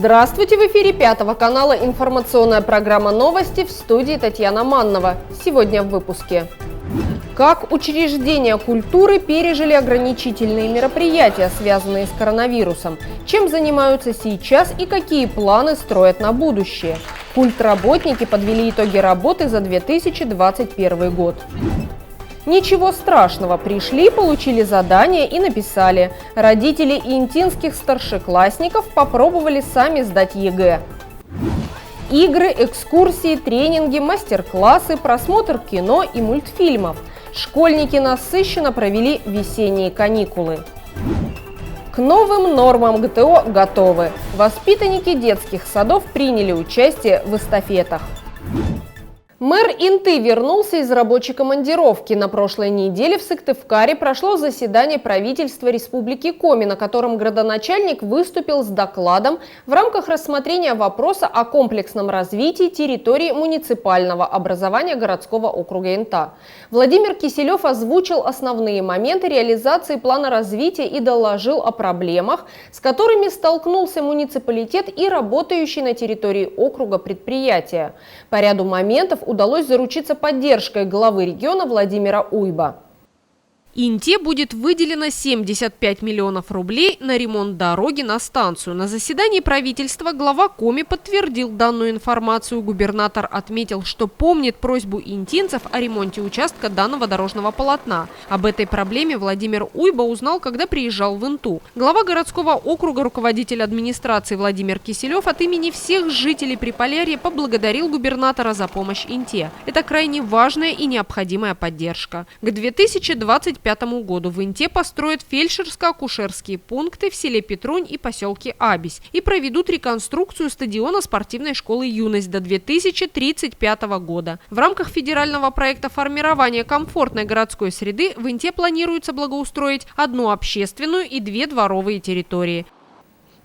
Здравствуйте! В эфире Пятого канала информационная программа «Новости», в студии Татьяна Маннова. Сегодня в выпуске. Как учреждения культуры пережили ограничительные мероприятия, связанные с коронавирусом? Чем занимаются сейчас и какие планы строят на будущее? Культработники подвели итоги работы за 2021 год. Ничего страшного, пришли, получили задание и написали. Родители интинских старшеклассников попробовали сами сдать ЕГЭ. Игры, экскурсии, тренинги, мастер-классы, просмотр кино и мультфильмов. Школьники насыщенно провели весенние каникулы. К новым нормам ГТО готовы. Воспитанники детских садов приняли участие в эстафетах. Мэр Инты вернулся из рабочей командировки. На прошлой неделе в Сыктывкаре прошло заседание правительства Республики Коми, на котором градоначальник выступил с докладом в рамках рассмотрения вопроса о комплексном развитии территории муниципального образования городского округа Инта. Владимир Киселев озвучил основные моменты реализации плана развития и доложил о проблемах, с которыми столкнулся муниципалитет и работающие на территории округа предприятия. По ряду моментов удалось заручиться поддержкой главы региона Владимира Уйба. Инте будет выделено 75 миллионов рублей на ремонт дороги на станцию. На заседании правительства глава Коми подтвердил данную информацию. Губернатор отметил, что помнит просьбу интинцев о ремонте участка данного дорожного полотна. Об этой проблеме Владимир Уйба узнал, когда приезжал в Инту. Глава городского округа, руководитель администрации Владимир Киселев от имени всех жителей Приполярья поблагодарил губернатора за помощь Инте. Это крайне важная и необходимая поддержка. К 2025 году в Инте построят фельдшерско-акушерские пункты в селе Петрунь и поселке Абись и проведут реконструкцию стадиона спортивной школы «Юность» до 2035 года. В рамках федерального проекта формирования комфортной городской среды в Инте планируется благоустроить одну общественную и 2 дворовые территории.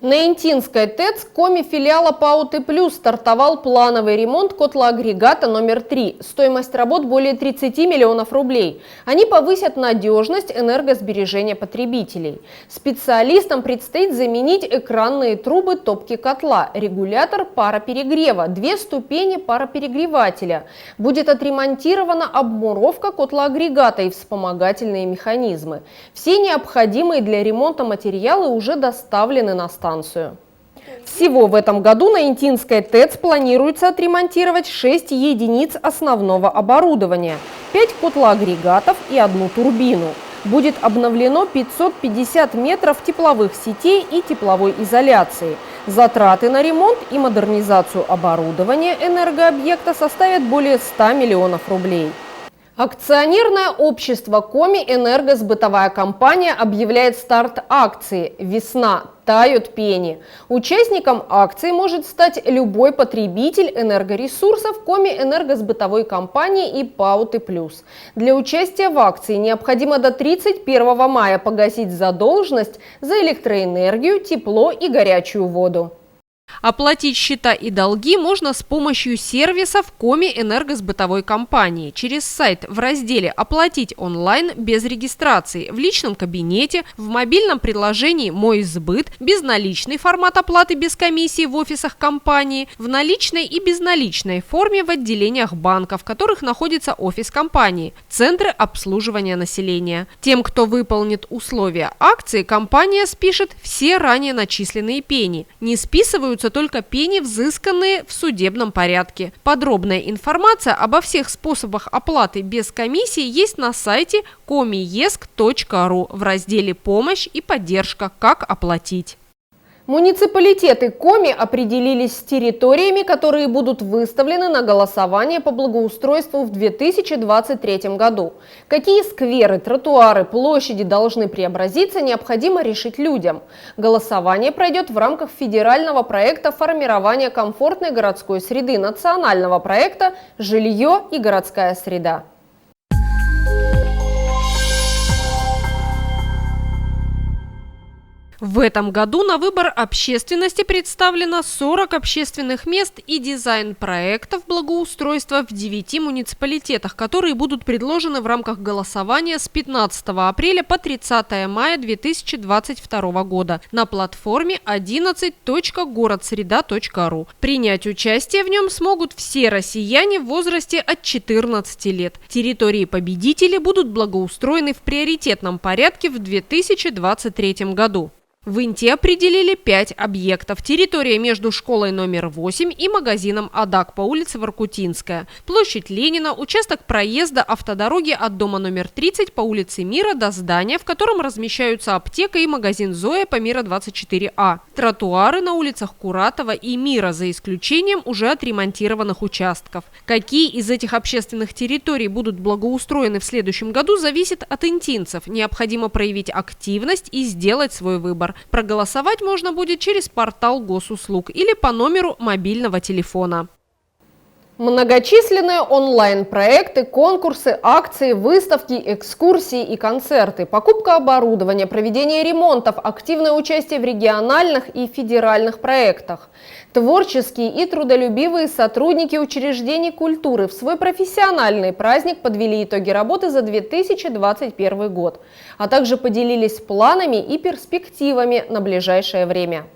На Интинской ТЭЦ Коми филиала ПАО «Т+» стартовал плановый ремонт котлоагрегата номер 3. Стоимость работ более 30 миллионов рублей. Они повысят надежность энергосбережения потребителей. Специалистам предстоит заменить экранные трубы топки котла, регулятор пароперегрева, 2 ступени пароперегревателя. Будет отремонтирована обмуровка котлоагрегата и вспомогательные механизмы. Все необходимые для ремонта материалы уже доставлены на станцию. Всего в этом году на Интинской ТЭЦ планируется отремонтировать 6 единиц основного оборудования, 5 котлоагрегатов и 1 турбину. Будет обновлено 550 метров тепловых сетей и тепловой изоляции. Затраты на ремонт и модернизацию оборудования энергообъекта составят более 100 миллионов рублей. Акционерное общество Коми «Энергосбытовая компания» объявляет старт акции «Весна. Тают пени». Участником акции может стать любой потребитель энергоресурсов Коми «Энергосбытовой компании» и ПАО «Т+». Для участия в акции необходимо до 31 мая погасить задолженность за электроэнергию, тепло и горячую воду. Оплатить счета и долги можно с помощью сервисов Коми «Энергосбытовой компании» через сайт в разделе «Оплатить онлайн» без регистрации, в личном кабинете, в мобильном приложении «Мой сбыт», безналичный формат оплаты без комиссии в офисах компании, в наличной и безналичной форме в отделениях банка, в которых находится офис компании, центры обслуживания населения. Тем, кто выполнит условия акции, компания спишет все ранее начисленные пени. Не списываются только пени, взысканные в судебном порядке. Подробная информация обо всех способах оплаты без комиссии есть на сайте komiyesk.ru в разделе «Помощь и поддержка. Как оплатить». Муниципалитеты Коми определились с территориями, которые будут выставлены на голосование по благоустройству в 2023 году. Какие скверы, тротуары, площади должны преобразиться, необходимо решить людям. Голосование пройдет в рамках федерального проекта формирования комфортной городской среды, национального проекта «Жилье и городская среда». В этом году на выбор общественности представлено 40 общественных мест и дизайн-проектов благоустройства в 9 муниципалитетах, которые будут предложены в рамках голосования с 15 апреля по 30 мая 2022 года на платформе 11.городсреда.ру. Принять участие в нем смогут все россияне в возрасте от 14 лет. Территории победителей будут благоустроены в приоритетном порядке в 2023 году. В Инте определили 5 объектов. Территория между школой номер 8 и магазином «Адак» по улице Воркутинская. Площадь Ленина, участок проезда автодороги от дома номер 30 по улице Мира до здания, в котором размещаются аптека и магазин «Зоя» по Мира 24А. Тротуары на улицах Куратова и Мира, за исключением уже отремонтированных участков. Какие из этих общественных территорий будут благоустроены в следующем году, зависит от интинцев. Необходимо проявить активность и сделать свой выбор. Проголосовать можно будет через портал госуслуг или по номеру мобильного телефона. Многочисленные онлайн-проекты, конкурсы, акции, выставки, экскурсии и концерты, покупка оборудования, проведение ремонтов, активное участие в региональных и федеральных проектах. Творческие и трудолюбивые сотрудники учреждений культуры в свой профессиональный праздник подвели итоги работы за 2021 год, а также поделились планами и перспективами на ближайшее время.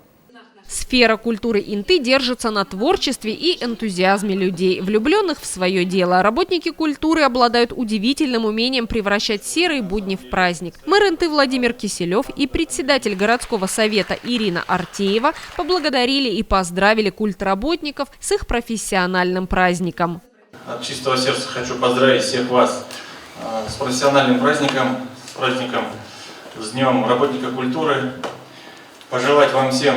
Сфера культуры Инты держится на творчестве и энтузиазме людей, влюбленных в свое дело. Работники культуры обладают удивительным умением превращать серые будни в праздник. Мэр Инты Владимир Киселев и председатель городского совета Ирина Артеева поблагодарили и поздравили культработников с их профессиональным праздником. От чистого сердца хочу поздравить всех вас с профессиональным праздником, с Днем работника культуры. Пожелать вам всем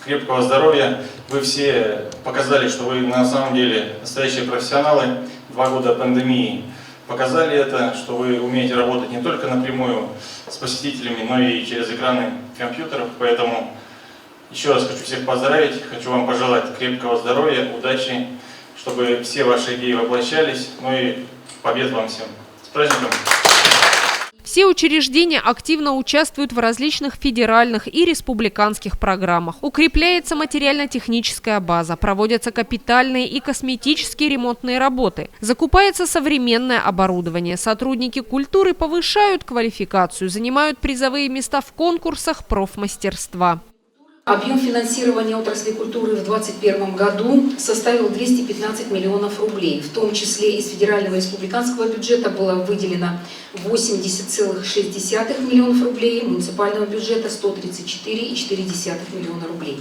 крепкого здоровья. Вы все показали, что вы на самом деле настоящие профессионалы. 2 года пандемии показали это, что вы умеете работать не только напрямую с посетителями, но и через экраны компьютеров. Поэтому еще раз хочу всех поздравить, хочу вам пожелать крепкого здоровья, удачи, чтобы все ваши идеи воплощались. Ну и побед вам всем. С праздником! Все учреждения активно участвуют в различных федеральных и республиканских программах. Укрепляется материально-техническая база, проводятся капитальные и косметические ремонтные работы. Закупается современное оборудование. Сотрудники культуры повышают квалификацию, занимают призовые места в конкурсах профмастерства. Объем финансирования отрасли культуры в 2021 году составил 215 миллионов рублей. В том числе из федерального и республиканского бюджета было выделено 80,6 миллионов рублей, муниципального бюджета 134,4 миллиона рублей.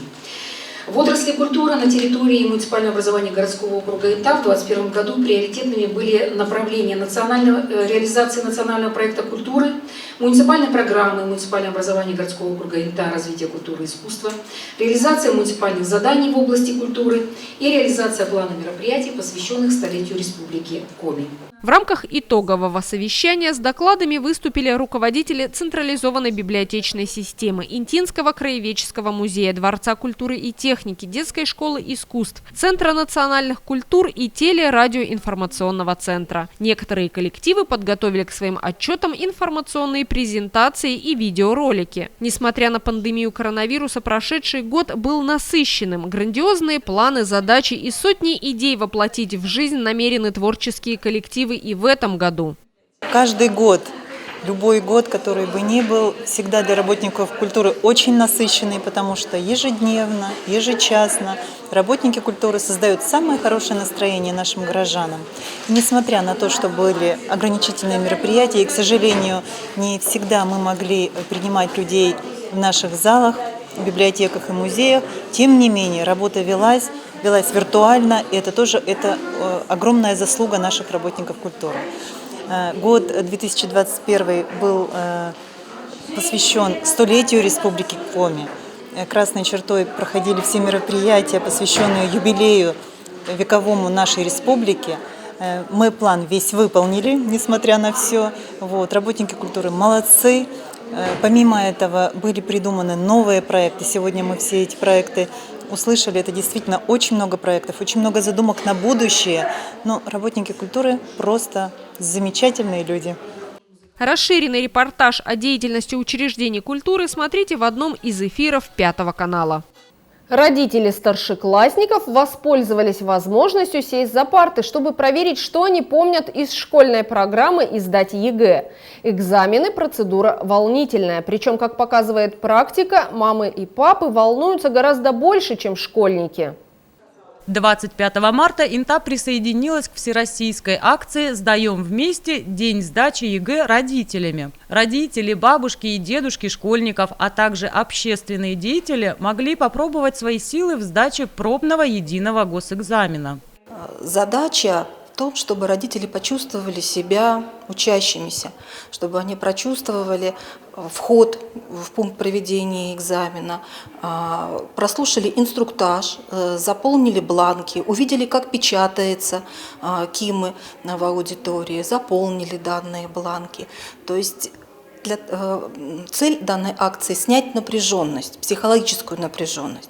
В отрасли культуры на территории муниципального образования городского округа Инта в 2021 году приоритетными были направления реализации национального проекта культуры, муниципальной программы муниципального образования городского округа Инта развития культуры и искусства, реализация муниципальных заданий в области культуры и реализация плана мероприятий, посвященных столетию Республики Коми. В рамках итогового совещания с докладами выступили руководители централизованной библиотечной системы, Интинского краеведческого музея, Дворца культуры и техники, Детской школы искусств, Центра национальных культур и телерадиоинформационного центра. Некоторые коллективы подготовили к своим отчетам информационные презентации и видеоролики. Несмотря на пандемию коронавируса, прошедший год был насыщенным. Грандиозные планы, задачи и сотни идей воплотить в жизнь намерены творческие коллективы и в этом году. Каждый год, любой год, который бы ни был, всегда для работников культуры очень насыщенный, потому что ежедневно, ежечасно работники культуры создают самое хорошее настроение нашим горожанам. И несмотря на то, что были ограничительные мероприятия, и, к сожалению, не всегда мы могли принимать людей в наших залах, библиотеках и музеях, тем не менее работа велась виртуально, и это огромная заслуга наших работников культуры. Год 2021 был посвящен 100-летию Республики Коми. Красной чертой проходили все мероприятия, посвященные юбилею вековому нашей республики. Мы план весь выполнили, несмотря на все. Работники культуры молодцы. Помимо этого были придуманы новые проекты. Сегодня мы все эти проекты услышали. Это действительно очень много проектов, очень много задумок на будущее. Но работники культуры просто замечательные люди. Расширенный репортаж о деятельности учреждений культуры смотрите в одном из эфиров 5 канала. Родители старшеклассников воспользовались возможностью сесть за парты, чтобы проверить, что они помнят из школьной программы и сдать ЕГЭ. Экзамены – процедура волнительная. Причем, как показывает практика, мамы и папы волнуются гораздо больше, чем школьники. 25 марта Инта присоединилась к всероссийской акции «Сдаем вместе. День сдачи ЕГЭ родителями». Родители, бабушки и дедушки школьников, а также общественные деятели могли попробовать свои силы в сдаче пробного единого госэкзамена. Задача в том, чтобы родители почувствовали себя учащимися, чтобы они прочувствовали вход в пункт проведения экзамена, прослушали инструктаж, заполнили бланки, увидели, как печатается КИМы в аудитории, заполнили данные бланки. То есть цель данной акции – снять напряженность, психологическую напряженность.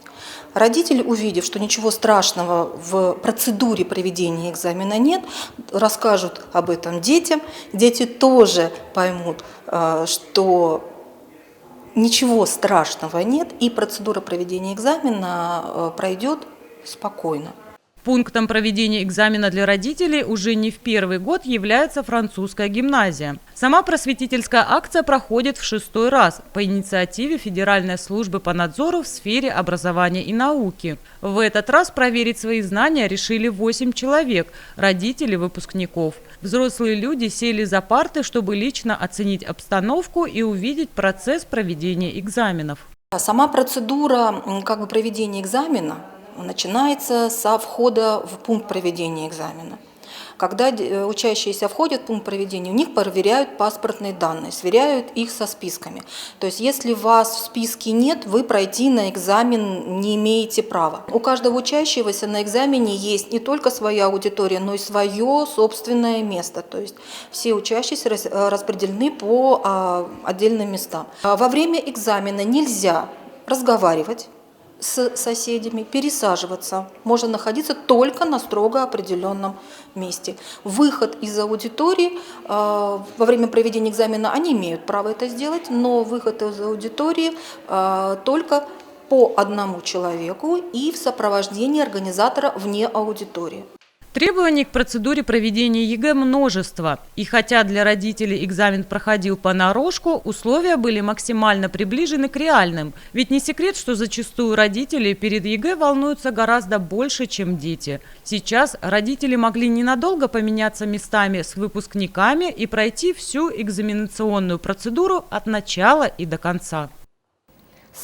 Родители, увидев, что ничего страшного в процедуре проведения экзамена нет, расскажут об этом детям. Дети тоже поймут, что ничего страшного нет, и процедура проведения экзамена пройдет спокойно. Пунктом проведения экзамена для родителей уже не в первый год является французская гимназия. Сама просветительская акция проходит в 6-й раз по инициативе Федеральной службы по надзору в сфере образования и науки. В этот раз проверить свои знания решили 8 человек – родители выпускников. Взрослые люди сели за парты, чтобы лично оценить обстановку и увидеть процесс проведения экзаменов. Сама процедура проведения экзамена начинается со входа в пункт проведения экзамена. Когда учащиеся входят в пункт проведения, у них проверяют паспортные данные, сверяют их со списками. То есть, если вас в списке нет, вы пройти на экзамен не имеете права. У каждого учащегося на экзамене есть не только своя аудитория, но и свое собственное место. То есть, все учащиеся распределены по отдельным местам. Во время экзамена нельзя разговаривать с соседями, пересаживаться. Можно находиться только на строго определенном месте. Выход из аудитории во время проведения экзамена, они имеют право это сделать, но выход из аудитории только по одному человеку и в сопровождении организатора вне аудитории. Требований к процедуре проведения ЕГЭ множество. И хотя для родителей экзамен проходил понарошку, условия были максимально приближены к реальным. Ведь не секрет, что зачастую родители перед ЕГЭ волнуются гораздо больше, чем дети. Сейчас родители могли ненадолго поменяться местами с выпускниками и пройти всю экзаменационную процедуру от начала и до конца.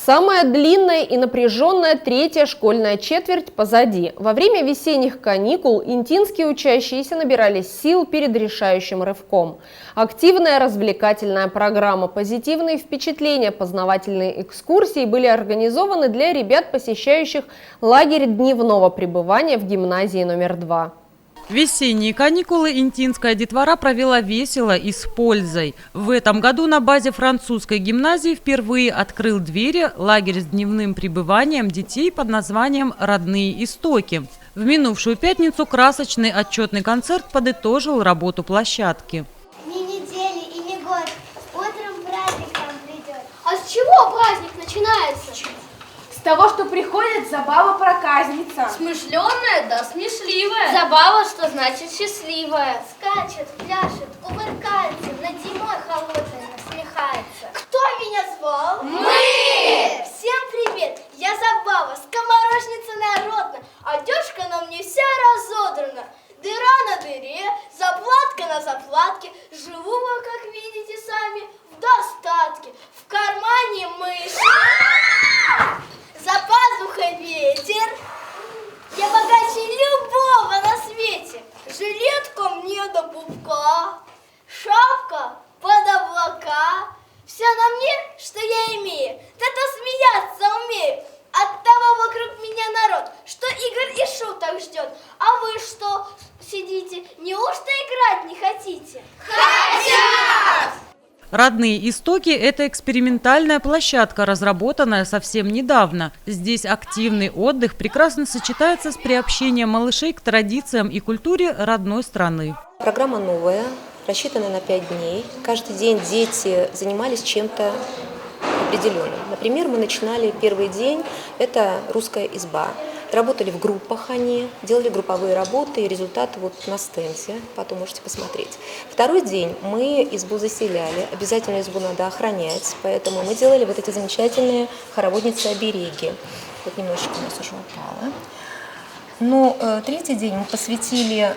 Самая длинная и напряженная третья школьная четверть позади. Во время весенних каникул интинские учащиеся набирались сил перед решающим рывком. Активная развлекательная программа, позитивные впечатления, познавательные экскурсии были организованы для ребят, посещающих лагерь дневного пребывания в гимназии номер 2. Весенние каникулы интинская детвора провела весело и с пользой. В этом году на базе французской гимназии впервые открыл двери лагерь с дневным пребыванием детей под названием «Родные истоки». В минувшую пятницу красочный отчетный концерт подытожил работу площадки. Ни недели и ни год, утром праздник нам придет. А с чего праздник начинается? С того, что приходит забава-проказница. Смышленая, да смешливая. Забава, что значит счастливая. Скачет, пляшет, кувыркается, над зимой холодной насмехается. Кто меня звал? Мы! Всем привет, я Забава, скоморошница народная. Одежка на мне вся разодрана. Дыра на дыре, заплатка на заплатке. Живу вы, как видите сами, в достатке. В кармане мышь. За пазухой ветер, я богаче любого на свете. Жилетка мне до пупка, шапка под облака. Все на мне, что я имею, да-то смеяться умею. Оттого вокруг меня народ, что игр и шуток ждет. А вы что сидите, неужто играть не хотите? Хотят! «Родные истоки» – это экспериментальная площадка, разработанная совсем недавно. Здесь активный отдых прекрасно сочетается с приобщением малышей к традициям и культуре родной страны. Программа новая, рассчитаны на 5 дней. Каждый день дети занимались чем-то определенным. Например, мы начинали первый день, это русская изба. Работали в группах они, делали групповые работы, и результаты вот на стенде, потом можете посмотреть. Второй день мы избу заселяли, обязательно избу надо охранять, поэтому мы делали вот эти замечательные хороводницы-обереги. Вот немножечко у нас уже упало. Но третий день мы посвятили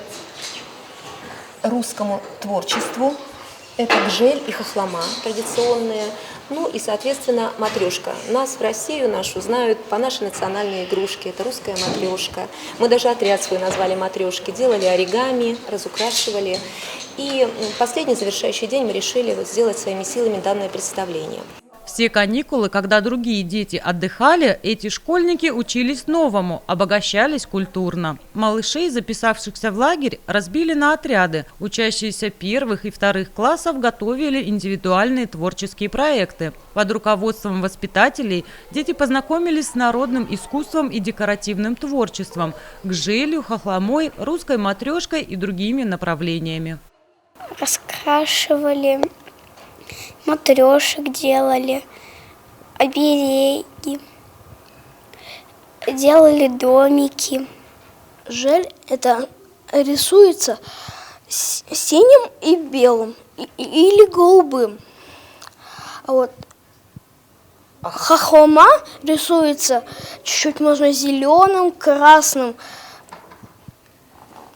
русскому творчеству. Это гжель и хохлома традиционные. Ну и, соответственно, матрешка. Нас в Россию нашу знают по нашей национальной игрушке. Это русская матрешка. Мы даже отряд свой назвали матрешки. Делали оригами, разукрашивали. И последний завершающий день мы решили вот сделать своими силами данное представление. Все каникулы, когда другие дети отдыхали, эти школьники учились новому, обогащались культурно. Малышей, записавшихся в лагерь, разбили на отряды. Учащиеся первых и вторых классов готовили индивидуальные творческие проекты. Под руководством воспитателей дети познакомились с народным искусством и декоративным творчеством, гжелью, хохломой, русской матрешкой и другими направлениями. Раскрашивали, матрешек делали, обереги, делали домики. Жель это рисуется синим и белым или голубым. А вот хохлома рисуется чуть-чуть можно зеленым, красным,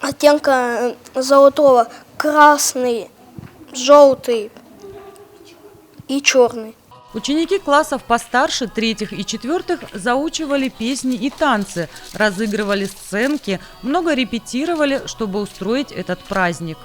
оттенка золотого, красный, желтый и черный. Ученики классов постарше, третьих и четвертых, заучивали песни и танцы, разыгрывали сценки, много репетировали, чтобы устроить этот праздник.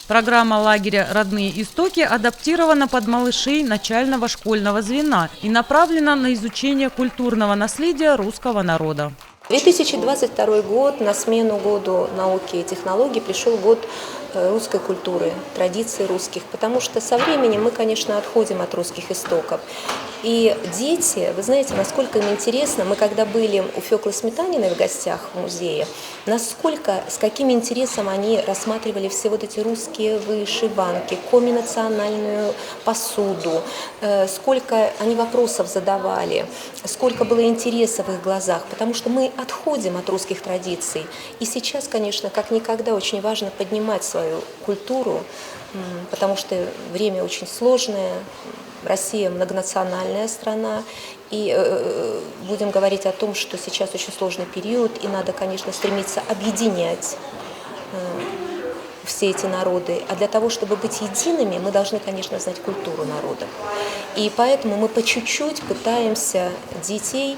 Программа лагеря «Родные истоки» адаптирована под малышей начального школьного звена и направлена на изучение культурного наследия русского народа. 2022 год, на смену году науки и технологий, пришел год русской культуры, традиций русских, потому что со временем мы, конечно, отходим от русских истоков. И дети, вы знаете, насколько им интересно, мы когда были у Фёклы Сметаниной в гостях в музее, насколько, с каким интересом они рассматривали все вот эти русские вышиванки, комбинациональную посуду, сколько они вопросов задавали, сколько было интереса в их глазах, потому что мы отходим от русских традиций. И сейчас, конечно, как никогда очень важно поднимать свою культуру, потому что время очень сложное, Россия многонациональная страна, и будем говорить о том, что сейчас очень сложный период, и надо, конечно, стремиться объединять все эти народы. А для того, чтобы быть едиными, мы должны, конечно, знать культуру народа. И поэтому мы по чуть-чуть пытаемся детей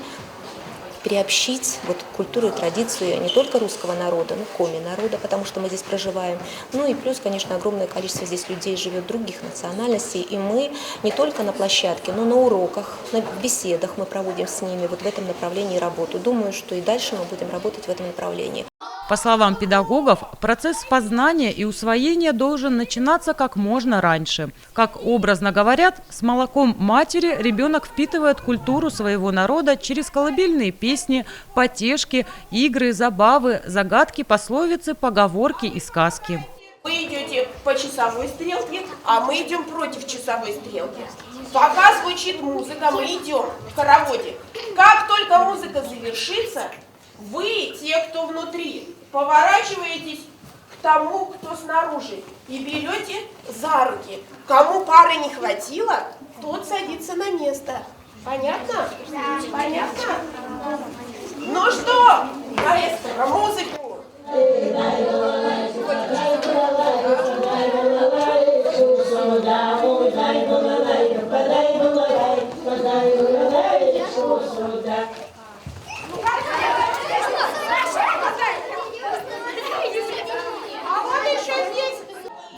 приобщить вот культуру и традицию не только русского народа, но коми-народа, потому что мы здесь проживаем. Ну и плюс, конечно, огромное количество здесь людей живет других национальностей, и мы не только на площадке, но на уроках, на беседах мы проводим с ними вот в этом направлении работу. Думаю, что и дальше мы будем работать в этом направлении. По словам педагогов, процесс познания и усвоения должен начинаться как можно раньше. Как образно говорят, с молоком матери ребенок впитывает культуру своего народа через колыбельные песни, потешки, игры, забавы, загадки, пословицы, поговорки и сказки. Вы идете по часовой стрелке, а мы идем против часовой стрелки. Пока звучит музыка, мы идем в хороводе. Как только музыка завершится, вы, те, кто внутри, поворачиваетесь к тому, кто снаружи, и берете за руки. Кому пары не хватило, тот садится на место. Понятно? Понятно? Ну что, маэстро, музыку!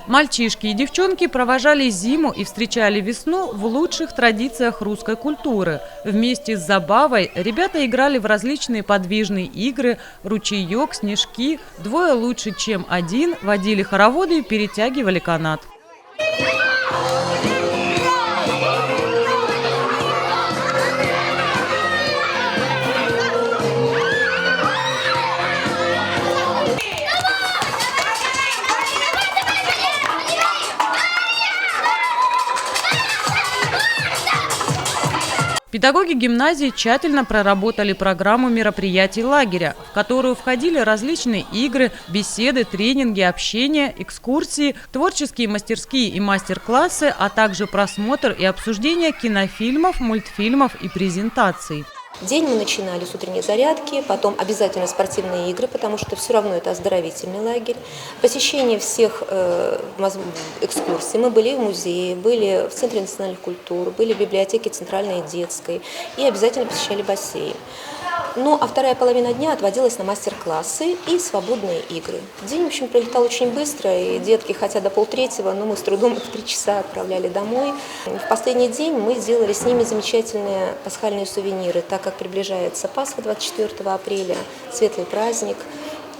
Мальчишки и девчонки провожали зиму и встречали весну в лучших традициях русской культуры. Вместе с забавой ребята играли в различные подвижные игры, ручеек, снежки, двое лучше, чем один, водили хороводы и перетягивали канат. Педагоги гимназии тщательно проработали программу мероприятий лагеря, в которую входили различные игры, беседы, тренинги, общение, экскурсии, творческие мастерские и мастер-классы, а также просмотр и обсуждение кинофильмов, мультфильмов и презентаций. День мы начинали с утренней зарядки, потом обязательно спортивные игры, потому что все равно это оздоровительный лагерь. Посещение всех экскурсий. Мы были в музее, были в Центре национальных культур, были в библиотеке центральной и детской и обязательно посещали бассейн. Ну, а вторая половина дня отводилась на мастер-классы и свободные игры. День, в общем, пролетал очень быстро, и детки, хотя до 2:30, но мы с трудом их в 3 часа отправляли домой. В последний день мы сделали с ними замечательные пасхальные сувениры, так как приближается Пасха 24 апреля, светлый праздник.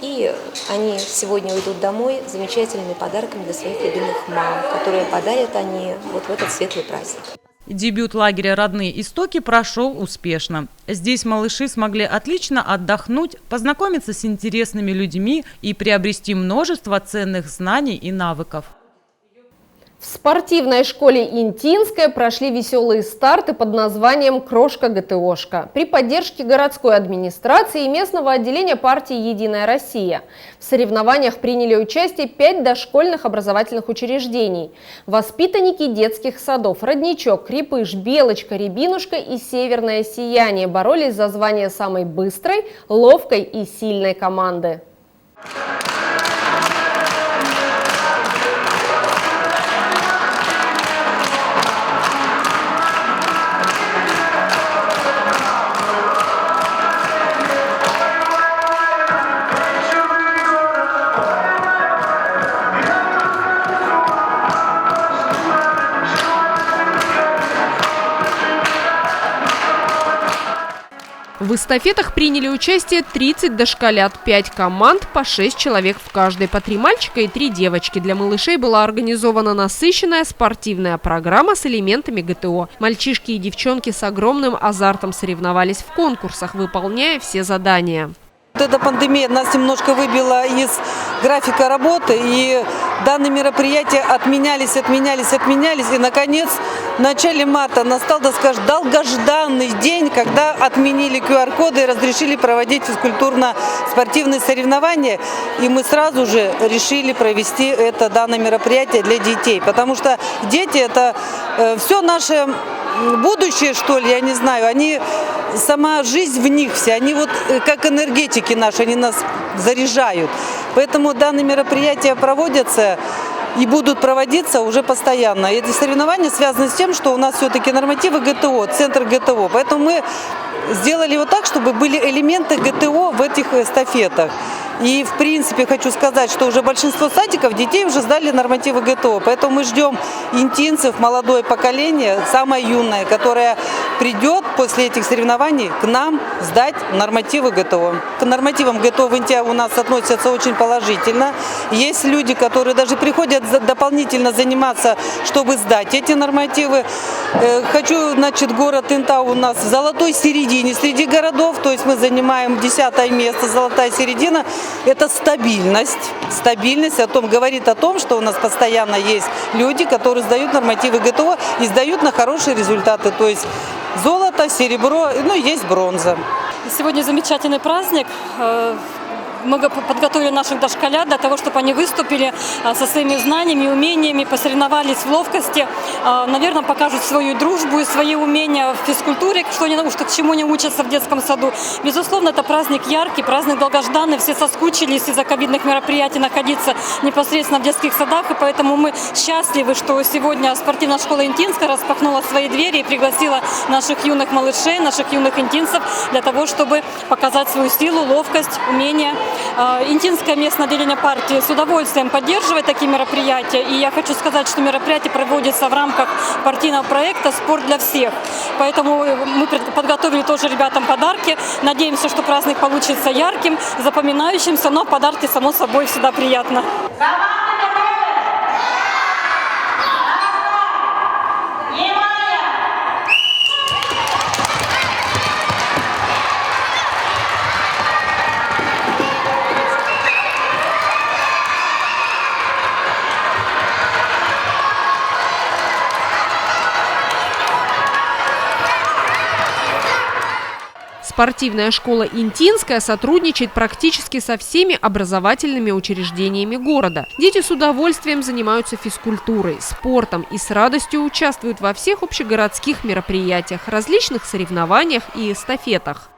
И они сегодня уйдут домой с замечательными подарками для своих любимых мам, которые подарят они вот в этот светлый праздник. Дебют лагеря «Родные истоки» прошел успешно. Здесь малыши смогли отлично отдохнуть, познакомиться с интересными людьми и приобрести множество ценных знаний и навыков. В спортивной школе Интинская прошли веселые старты под названием «Крошка-ГТОшка» при поддержке городской администрации и местного отделения партии «Единая Россия». В соревнованиях приняли участие 5 дошкольных образовательных учреждений. Воспитанники детских садов «Родничок», «Крепыш», «Белочка», «Рябинушка» и «Северное сияние» боролись за звание самой быстрой, ловкой и сильной команды. В эстафетах приняли участие 30 дошколят, 5 команд, по 6 человек в каждой, по 3 мальчика и 3 девочки. Для малышей была организована насыщенная спортивная программа с элементами ГТО. Мальчишки и девчонки с огромным азартом соревновались в конкурсах, выполняя все задания. Эта пандемия нас немножко выбила из графика работы, и данные мероприятия отменялись. И, наконец, в начале марта настал, так скажем, долгожданный день, когда отменили QR-коды и разрешили проводить физкультурно-спортивные соревнования. И мы сразу же решили провести это данное мероприятие для детей, потому что дети – это все наше будущее, что ли, я не знаю. Они, сама жизнь в них вся, они вот как энергетики наши, они нас заряжают. Поэтому данные мероприятия проводятся и будут проводиться уже постоянно. Эти соревнования связаны с тем, что у нас все-таки нормативы ГТО, центр ГТО. Поэтому мы сделали вот так, чтобы были элементы ГТО в этих эстафетах. И, в принципе, хочу сказать, что уже большинство садиков детей уже сдали нормативы ГТО. Поэтому мы ждем интинцев, молодое поколение, самое юное, которое придет после этих соревнований к нам сдать нормативы ГТО. К нормативам ГТО в Инте у нас относятся очень положительно. Есть люди, которые даже приходят дополнительно заниматься, чтобы сдать эти нормативы. Хочу, значит, город Инта у нас в золотой середине среди городов, то есть мы занимаем 10-е место, золотая середина. Это стабильность. Стабильность говорит о том, что у нас постоянно есть люди, которые сдают нормативы ГТО и сдают на хорошие результаты. То есть золото, серебро, ну и есть бронза. Сегодня замечательный праздник. Мы подготовили наших дошколят для того, чтобы они выступили со своими знаниями и умениями, посоревновались в ловкости, наверное, покажут свою дружбу и свои умения в физкультуре, к чему они учатся в детском саду. Безусловно, это праздник яркий, праздник долгожданный. Все соскучились из-за ковидных мероприятий находиться непосредственно в детских садах, и поэтому мы счастливы, что сегодня спортивная школа Интинская распахнула свои двери и пригласила наших юных малышей, наших юных интинцев для того, чтобы показать свою силу, ловкость, умения. Интинское местное отделение партии с удовольствием поддерживает такие мероприятия. И я хочу сказать, что мероприятие проводится в рамках партийного проекта «Спорт для всех». Поэтому мы подготовили тоже ребятам подарки. Надеемся, что праздник получится ярким, запоминающимся, но подарки, само собой, всегда приятно. Спортивная школа «Интинская» сотрудничает практически со всеми образовательными учреждениями города. Дети с удовольствием занимаются физкультурой, спортом и с радостью участвуют во всех общегородских мероприятиях, различных соревнованиях и эстафетах.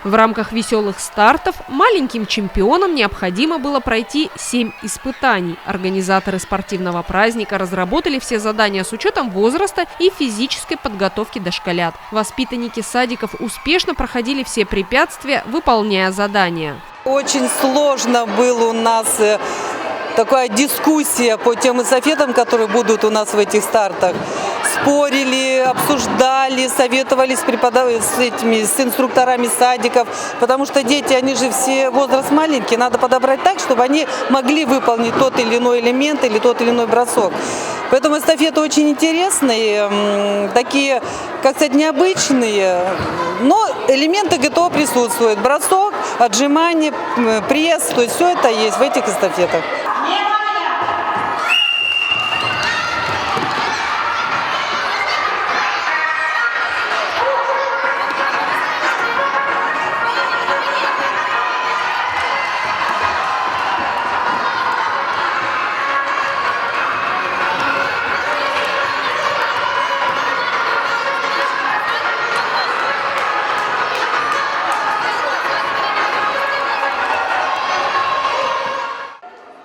В рамках веселых стартов маленьким чемпионам необходимо было пройти 7 испытаний. Организаторы спортивного праздника разработали все задания с учетом возраста и физической подготовки дошколят. Воспитанники садиков успешно проходили все препятствия, выполняя задания. Очень сложно было у нас такая дискуссия по тем эстафетам, которые будут у нас в этих стартах. Спорили, обсуждали, советовались с инструкторами садиков, потому что дети, они же все возраст маленький, надо подобрать так, чтобы они могли выполнить тот или иной элемент или тот или иной бросок. Поэтому эстафеты очень интересные, такие, как сказать, необычные, но элементы ГТО присутствуют. Бросок, отжимание, пресс, то есть все это есть в этих эстафетах.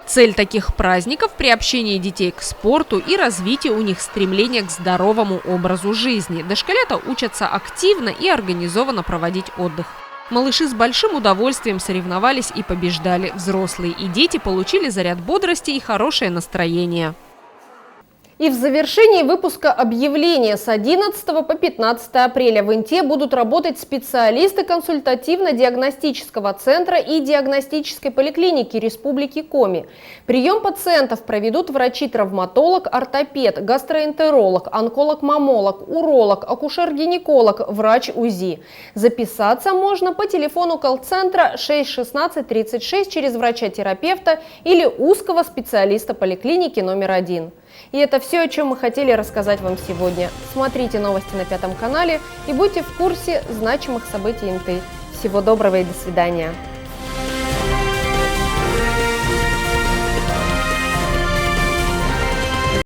Цель таких праздников – приобщение детей к спорту и развитие у них стремления к здоровому образу жизни. Дошколята учатся активно и организованно проводить отдых. Малыши с большим удовольствием соревновались и побеждали. Взрослые и дети получили заряд бодрости и хорошее настроение. И в завершении выпуска объявления с 11 по 15 апреля в Инте будут работать специалисты консультативно-диагностического центра и диагностической поликлиники Республики Коми. Прием пациентов проведут врачи-травматолог, ортопед, гастроэнтеролог, онколог-мамолог, уролог, акушер-гинеколог, врач УЗИ. Записаться можно по телефону колл-центра 6 16 36 через врача-терапевта или узкого специалиста поликлиники номер 1. И это все, о чем мы хотели рассказать вам сегодня. Смотрите новости на 5 канале и будьте в курсе значимых событий Инты. Всего доброго и до свидания.